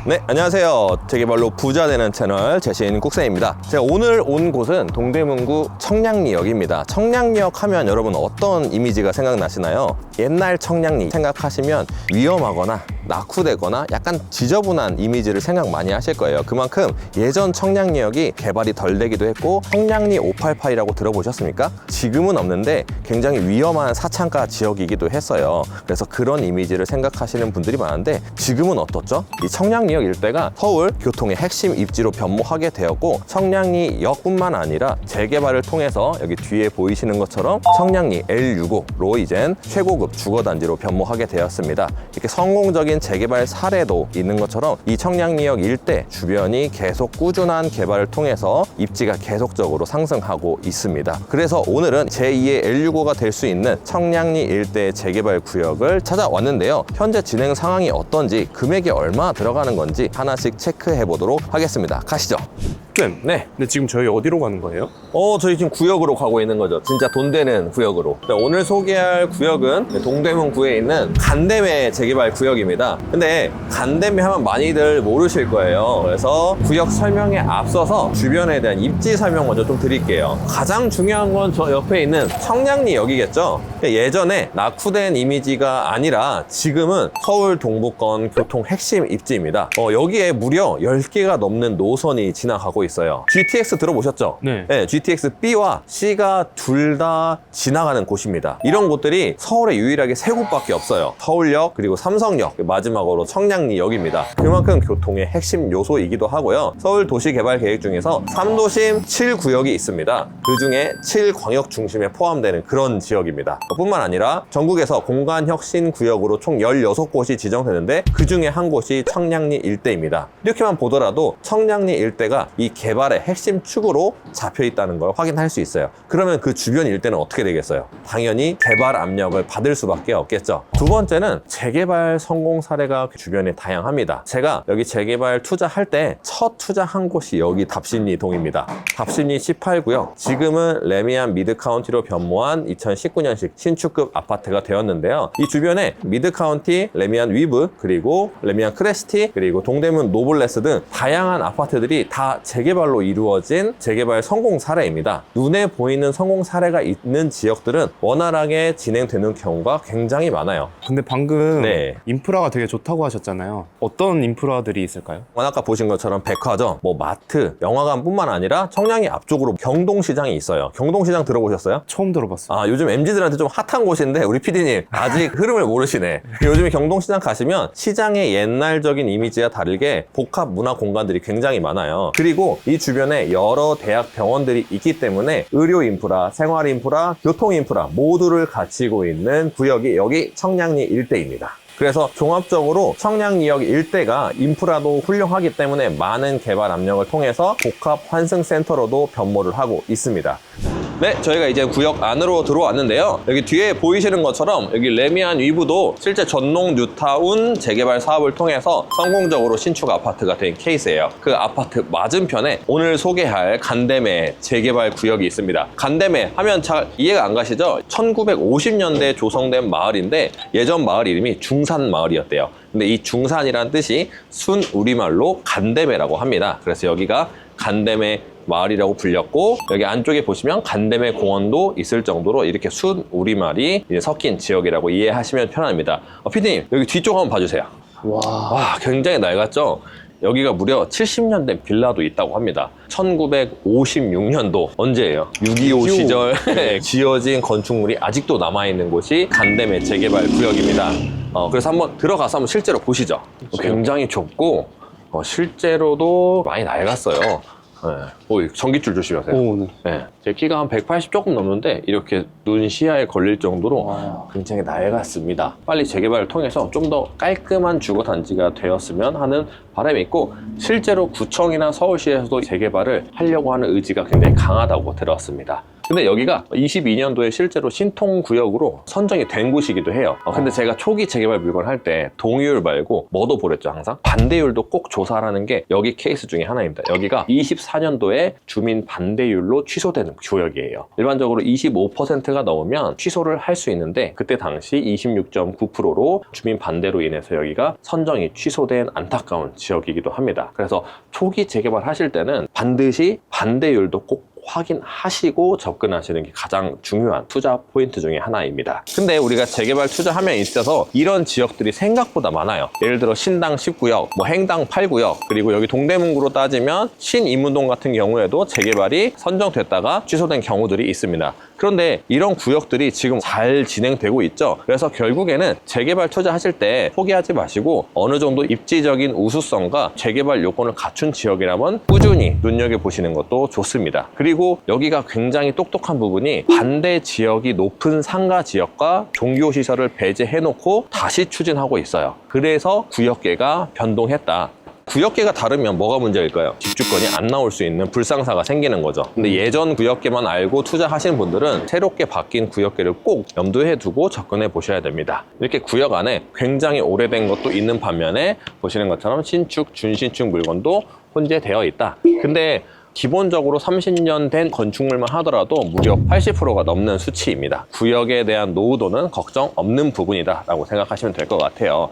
네, 안녕하세요. 재개발로 부자 되는 채널 제시인 국세입니다. 제가 오늘 온 곳은 동대문구 청량리역입니다. 청량리역 하면 여러분 어떤 이미지가 생각나시나요? 옛날 청량리 생각하시면 위험하거나 낙후되거나 약간 지저분한 이미지를 생각 많이 하실 거예요. 그만큼 예전 청량리역이 개발이 덜 되기도 했고 청량리 588이라고 들어보셨습니까? 지금은 없는데 굉장히 위험한 사창가 지역이기도 했어요. 그래서 그런 이미지를 생각하시는 분들이 많은데 지금은 어떻죠? 이 청량리역 일대가 서울 교통의 핵심 입지로 변모하게 되었고 청량리역뿐만 아니라 재개발을 통해서 여기 뒤에 보이시는 것처럼 청량리 L65로 이젠 최고급 주거단지로 변모하게 되었습니다. 이렇게 성공적인 재개발 사례도 있는 것처럼 이 청량리역 일대 주변이 계속 꾸준한 개발을 통해서 입지가 계속적으로 상승하고 있습니다. 그래서 오늘은 제2의 L65가 될 수 있는 청량리 일대 재개발 구역을 찾아왔는데요. 현재 진행 상황이 어떤지, 금액이 얼마 들어가는 건지 하나씩 체크해 보도록 하겠습니다. 가시죠. 쌤, 네. 근데 지금 저희 어디로 가는 거예요? 저희 지금 구역으로 가고 있는 거죠. 진짜 돈 되는 구역으로. 오늘 소개할 구역은 동대문구에 있는 간대매 재개발 구역입니다. 근데 간대매 하면 많이들 모르실 거예요. 그래서 구역 설명에 앞서서 주변에 대한 입지 설명 먼저 좀 드릴게요. 가장 중요한 건 저 옆에 있는 청량리역이겠죠. 예전에 낙후된 이미지가 아니라 지금은 서울 동부권 교통 핵심 입지입니다. 여기에 무려 10개가 넘는 노선이 지나가고 있어요. GTX 들어보셨죠? 네. 네, GTX B와 C가 둘 다 지나가는 곳입니다. 이런 곳들이 서울에 유일하게 세 곳밖에 없어요. 서울역, 그리고 삼성역, 마지막으로 청량리역입니다. 그만큼 교통의 핵심 요소이기도 하고요. 서울 도시개발 계획 중에서 3도심 7구역이 있습니다. 그 중에 7광역 중심에 포함되는 그런 지역입니다. 뿐만 아니라 전국에서 공간혁신구역으로 총 16곳이 지정되는데 그 중에 한 곳이 청량리 일대입니다. 이렇게만 보더라도 청량리 일대가 이 개발의 핵심 축으로 잡혀 있다는 걸 확인할 수 있어요. 그러면 그 주변 일대는 어떻게 되겠어요? 당연히 개발 압력을 받을 수밖에 없겠죠. 두 번째는 재개발 성공 사례가 주변에 다양합니다. 제가 여기 재개발 투자할 때 첫 투자한 곳이 여기 답신리동입니다. 답신리 18구역, 지금은 레미안 미드카운티로 변모한 2019년식 신축급 아파트가 되었는데요. 이 주변에 미드카운티, 레미안 위브, 그리고 레미안 크레스티, 그리고 동대문 노블레스 등 다양한 아파트들이 다 재개발로 이루어진 재개발 성공 사례입니다. 눈에 보이는 성공 사례가 있는 지역들은 원활하게 진행되는 경우가 굉장히 많아요. 근데 방금 네. 인프라가 되게 좋다고 하셨잖아요. 어떤 인프라들이 있을까요? 아까 보신 것처럼 백화점, 마트, 영화관뿐만 아니라 청량리 앞쪽으로 경동시장이 있어요. 경동시장 들어보셨어요? 처음 들어봤어요. 요즘 MZ들한테 좀 핫한 곳인데 우리 PD님 아직 흐름을 모르시네. 요즘에 경동시장 가시면 시장의 옛날적인 이미지와 다르게 복합 문화 공간들이 굉장히 많아요. 그리고 이 주변에 여러 대학 병원들이 있기 때문에 의료 인프라, 생활 인프라, 교통 인프라 모두를 갖추고 있는 구역이 여기 청량리 일대입니다. 그래서 종합적으로 청량리역 일대가 인프라도 훌륭하기 때문에 많은 개발 압력을 통해서 복합 환승센터로도 변모를 하고 있습니다. 네, 저희가 이제 구역 안으로 들어왔는데요. 여기 뒤에 보이시는 것처럼 여기 레미안 위브도 실제 전농 뉴타운 재개발 사업을 통해서 성공적으로 신축 아파트가 된 케이스예요. 그 아파트 맞은편에 오늘 소개할 간대매 재개발 구역이 있습니다. 간대매 하면 잘 이해가 안 가시죠? 1950년대에 조성된 마을인데 예전 마을 이름이 중산마을이었대요. 근데 이 중산이란 뜻이 순 우리말로 간대매라고 합니다. 그래서 여기가 간대매 마을이라고 불렸고 여기 안쪽에 보시면 간대매 공원도 있을 정도로 이렇게 순 우리말이 섞인 지역이라고 이해하시면 편합니다. PD님 여기 뒤쪽 한번 봐주세요. 와, 굉장히 낡았죠? 여기가 무려 70년 된 빌라도 있다고 합니다. 1956년도 언제예요? 6.25 시절 지어진 건축물이 아직도 남아있는 곳이 간대매 재개발 구역입니다. 그래서 한번 들어가서 한번 실제로 보시죠. 굉장히 좁고 실제로도 많이 낡았어요. 네. 전깃줄 조심하세요. 오, 네. 네. 제 키가 한 180 조금 넘는데 이렇게 눈 시야에 걸릴 정도로 굉장히 낡았습니다. 빨리 재개발을 통해서 좀 더 깔끔한 주거단지가 되었으면 하는 바람이 있고 실제로 구청이나 서울시에서도 재개발을 하려고 하는 의지가 굉장히 강하다고 들었습니다. 근데 여기가 22년도에 실제로 신통구역으로 선정이 된 곳이기도 해요. 근데 제가 초기 재개발 물건 할 때 동의율 말고 뭐도 보랬죠, 항상? 반대율도 꼭 조사하라는 게 여기 케이스 중에 하나입니다. 여기가 24년도에 주민 반대율로 취소되는 구역이에요. 일반적으로 25%가 넘으면 취소를 할 수 있는데 그때 당시 26.9%로 주민 반대로 인해서 여기가 선정이 취소된 안타까운 지역이기도 합니다. 그래서 초기 재개발 하실 때는 반드시 반대율도 꼭 확인하시고 접근하시는 게 가장 중요한 투자 포인트 중에 하나입니다. 근데 우리가 재개발 투자하면 있어서 이런 지역들이 생각보다 많아요. 예를 들어 신당 10구역, 뭐 행당 8구역, 그리고 여기 동대문구로 따지면 신인문동 같은 경우에도 재개발이 선정됐다가 취소된 경우들이 있습니다. 그런데 이런 구역들이 지금 잘 진행되고 있죠. 그래서 결국에는 재개발 투자하실 때 포기하지 마시고 어느 정도 입지적인 우수성과 재개발 요건을 갖춘 지역이라면 꾸준히 눈여겨보시는 것도 좋습니다. 그리고 여기가 굉장히 똑똑한 부분이 반대 지역이 높은 상가 지역과 종교시설을 배제해놓고 다시 추진하고 있어요. 그래서 구역계가 변동했다. 구역계가 다르면 뭐가 문제일까요? 집주권이 안 나올 수 있는 불상사가 생기는 거죠. 근데 예전 구역계만 알고 투자하신 분들은 새롭게 바뀐 구역계를 꼭 염두에 두고 접근해 보셔야 됩니다. 이렇게 구역 안에 굉장히 오래된 것도 있는 반면에 보시는 것처럼 신축, 준신축 물건도 혼재되어 있다. 근데 기본적으로 30년 된 건축물만 하더라도 무려 80%가 넘는 수치입니다. 구역에 대한 노후도는 걱정 없는 부분이다 라고 생각하시면 될 것 같아요.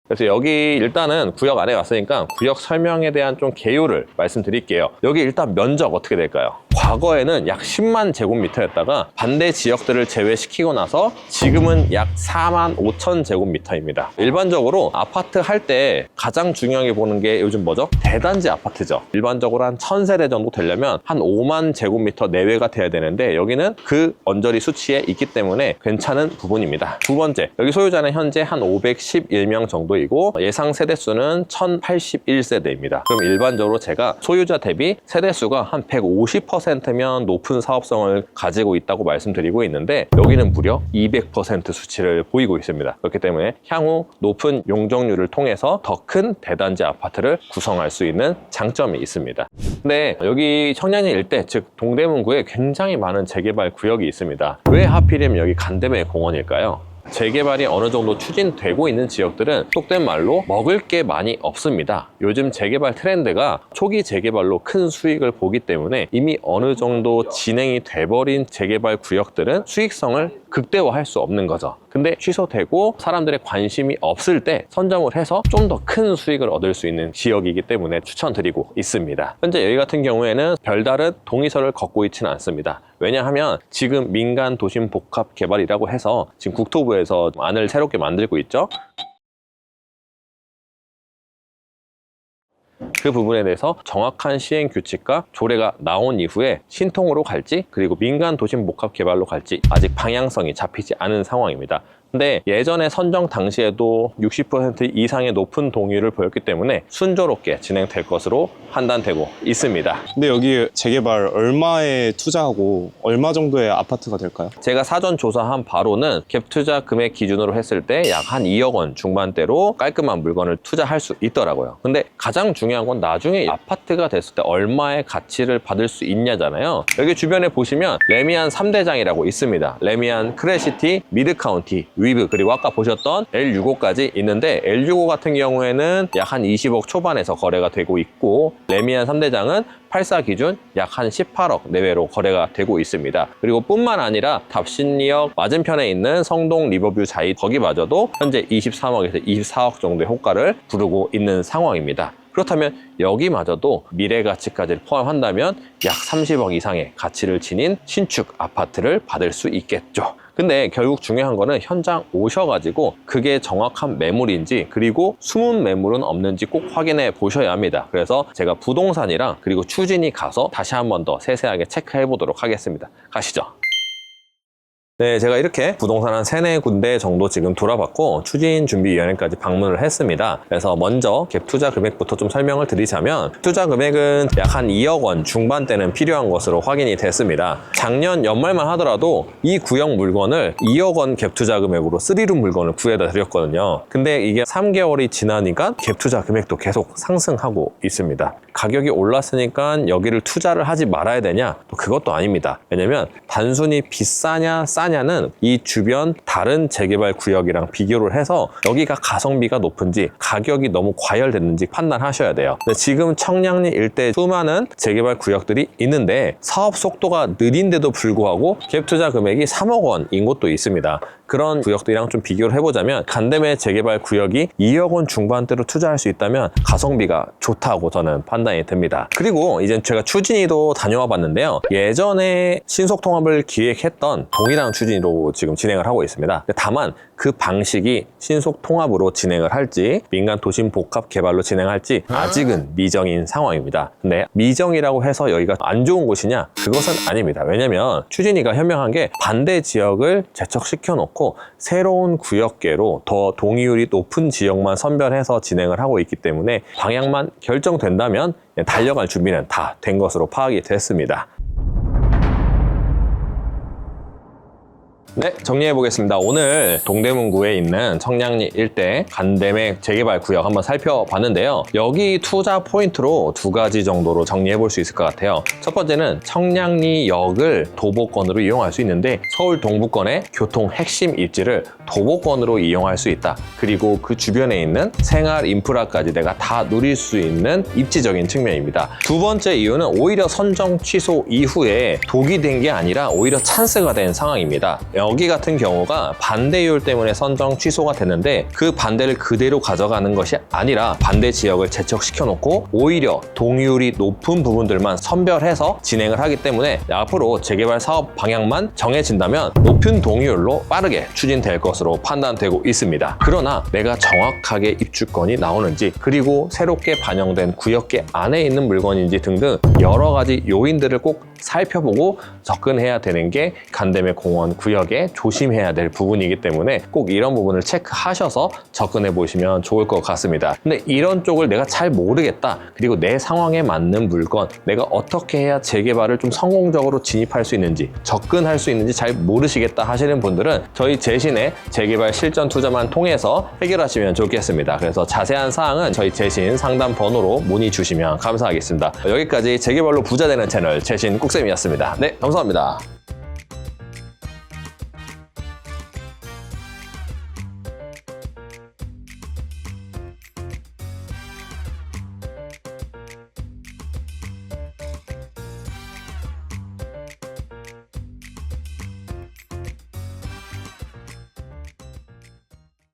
그래서 여기 일단은 구역 안에 왔으니까 구역 설명에 대한 좀 개요를 말씀드릴게요. 여기 일단 면적 어떻게 될까요? 과거에는 약 10만 제곱미터였다가 반대 지역들을 제외시키고 나서 지금은 약 4만 5천 제곱미터입니다. 일반적으로 아파트 할 때 가장 중요하게 보는 게 요즘 뭐죠? 대단지 아파트죠. 일반적으로 한 1000세대 정도 되려면 한 5만 제곱미터 내외가 돼야 되는데 여기는 그 언저리 수치에 있기 때문에 괜찮은 부분입니다. 두 번째, 여기 소유자는 현재 한 511명 정도이고 예상 세대수는 1081세대입니다. 그럼 일반적으로 제가 소유자 대비 세대수가 한 150%면 높은 사업성을 가지고 있다고 말씀드리고 있는데 여기는 무려 200% 수치를 보이고 있습니다. 그렇기 때문에 향후 높은 용적률을 통해서 더 큰 대단지 아파트를 구성할 수 있는 장점이 있습니다. 근데 여기 청량리 일대, 즉 동대문구에 굉장히 많은 재개발 구역이 있습니다. 왜 하필이면 여기 간대매 공원일까요? 재개발이 어느 정도 추진되고 있는 지역들은 속된 말로 먹을 게 많이 없습니다. 요즘 재개발 트렌드가 초기 재개발로 큰 수익을 보기 때문에 이미 어느 정도 진행이 돼버린 재개발 구역들은 수익성을 극대화할 수 없는 거죠. 근데 취소되고 사람들의 관심이 없을 때 선점을 해서 좀 더 큰 수익을 얻을 수 있는 지역이기 때문에 추천드리고 있습니다. 현재 여기 같은 경우에는 별다른 동의서를 걷고 있지는 않습니다. 왜냐하면 지금 민간 도심 복합 개발이라고 해서 지금 국토부에서 안을 새롭게 만들고 있죠. 그 부분에 대해서 정확한 시행 규칙과 조례가 나온 이후에 신통으로 갈지 그리고 민간 도심 복합 개발로 갈지 아직 방향성이 잡히지 않은 상황입니다. 근데 예전에 선정 당시에도 60% 이상의 높은 동의를 보였기 때문에 순조롭게 진행될 것으로 판단되고 있습니다. 근데 여기 재개발 얼마에 투자하고 얼마 정도의 아파트가 될까요? 제가 사전 조사한 바로는 갭 투자 금액 기준으로 했을 때 약 한 2억 원 중반대로 깔끔한 물건을 투자할 수 있더라고요. 근데 가장 중요한 건 나중에 아파트가 됐을 때 얼마의 가치를 받을 수 있냐잖아요. 여기 주변에 보시면 레미안 3대장이라고 있습니다. 레미안, 크레시티, 미드카운티, 위브, 그리고 아까 보셨던 L65까지 있는데 L65 같은 경우에는 약 한 20억 초반에서 거래가 되고 있고 레미안 3대장은 84 기준 약 한 18억 내외로 거래가 되고 있습니다. 그리고 뿐만 아니라 답신리역 맞은편에 있는 성동 리버뷰 자이 거기마저도 현재 23억에서 24억 정도의 호가를 부르고 있는 상황입니다. 그렇다면 여기마저도 미래 가치까지 포함한다면 약 30억 이상의 가치를 지닌 신축 아파트를 받을 수 있겠죠. 근데 결국 중요한 거는 현장 오셔가지고 그게 정확한 매물인지 그리고 숨은 매물은 없는지 꼭 확인해 보셔야 합니다. 그래서 제가 부동산이랑 그리고 추진이 가서 다시 한 번 더 세세하게 체크해 보도록 하겠습니다. 가시죠. 네, 제가 이렇게 부동산 한 3-4군데 정도 지금 돌아봤고 추진준비위원회까지 방문을 했습니다. 그래서 먼저 갭 투자 금액부터 좀 설명을 드리자면 투자 금액은 약 한 2억 원 중반대는 필요한 것으로 확인이 됐습니다. 작년 연말만 하더라도 이 구역 물건을 2억 원 갭 투자 금액으로 3룸 물건을 구해다 드렸거든요. 근데 이게 3개월이 지나니까 갭 투자 금액도 계속 상승하고 있습니다. 가격이 올랐으니까 여기를 투자를 하지 말아야 되냐? 또 그것도 아닙니다. 왜냐면 단순히 비싸냐 싸냐는 이 주변 다른 재개발 구역이랑 비교를 해서 여기가 가성비가 높은지 가격이 너무 과열됐는지 판단하셔야 돼요. 근데 지금 청량리 일대 수많은 재개발 구역들이 있는데 사업 속도가 느린데도 불구하고 갭 투자 금액이 3억 원인 곳도 있습니다. 그런 구역들이랑 좀 비교를 해보자면 간담회 재개발 구역이 2억 원 중반대로 투자할 수 있다면 가성비가 좋다고 저는 판단이 됩니다. 그리고 이제 제가 추진위도 다녀와 봤는데요. 예전에 신속통합을 기획했던 동일한 추진위로 지금 진행을 하고 있습니다. 다만 그 방식이 신속통합으로 진행을 할지 민간 도심 복합 개발로 진행할지 아직은 미정인 상황입니다. 근데 미정이라고 해서 여기가 안 좋은 곳이냐? 그것은 아닙니다. 왜냐면 추진위가 현명한 게 반대 지역을 제척시켜 놓고 새로운 구역계로 더 동의율이 높은 지역만 선별해서 진행을 하고 있기 때문에 방향만 결정된다면 달려갈 준비는 다 된 것으로 파악이 됐습니다. 네, 정리해 보겠습니다. 오늘 동대문구에 있는 청량리 일대 간담회 재개발 구역 한번 살펴봤는데요. 여기 투자 포인트로 2가지 정도로 정리해 볼 수 있을 것 같아요. 첫 번째는 청량리역을 도보권으로 이용할 수 있는데 서울 동부권의 교통 핵심 입지를 도보권으로 이용할 수 있다. 그리고 그 주변에 있는 생활 인프라까지 내가 다 누릴 수 있는 입지적인 측면입니다. 두 번째 이유는 오히려 선정 취소 이후에 독이 된 게 아니라 오히려 찬스가 된 상황입니다. 여기 같은 경우가 반대율 때문에 선정 취소가 됐는데 그 반대를 그대로 가져가는 것이 아니라 반대 지역을 제척시켜 놓고 오히려 동의율이 높은 부분들만 선별해서 진행을 하기 때문에 앞으로 재개발 사업 방향만 정해진다면 높은 동의율로 빠르게 추진될 것으로 판단되고 있습니다. 그러나 내가 정확하게 입주권이 나오는지 그리고 새롭게 반영된 구역계 안에 있는 물건인지 등등 여러 가지 요인들을 꼭 살펴보고 접근해야 되는 게 간담회 공원 구역에 조심해야 될 부분이기 때문에 꼭 이런 부분을 체크하셔서 접근해 보시면 좋을 것 같습니다. 근데 이런 쪽을 내가 잘 모르겠다. 그리고 내 상황에 맞는 물건, 내가 어떻게 해야 재개발을 좀 성공적으로 진입할 수 있는지, 접근할 수 있는지 잘 모르시겠다 하시는 분들은 저희 재신의 재개발 실전 투자만 통해서 해결하시면 좋겠습니다. 그래서 자세한 사항은 저희 재신 상담 번호로 문의 주시면 감사하겠습니다. 여기까지 재개발로 부자 되는 채널 재신 꾹쌤이었습니다. 네, 감사합니다.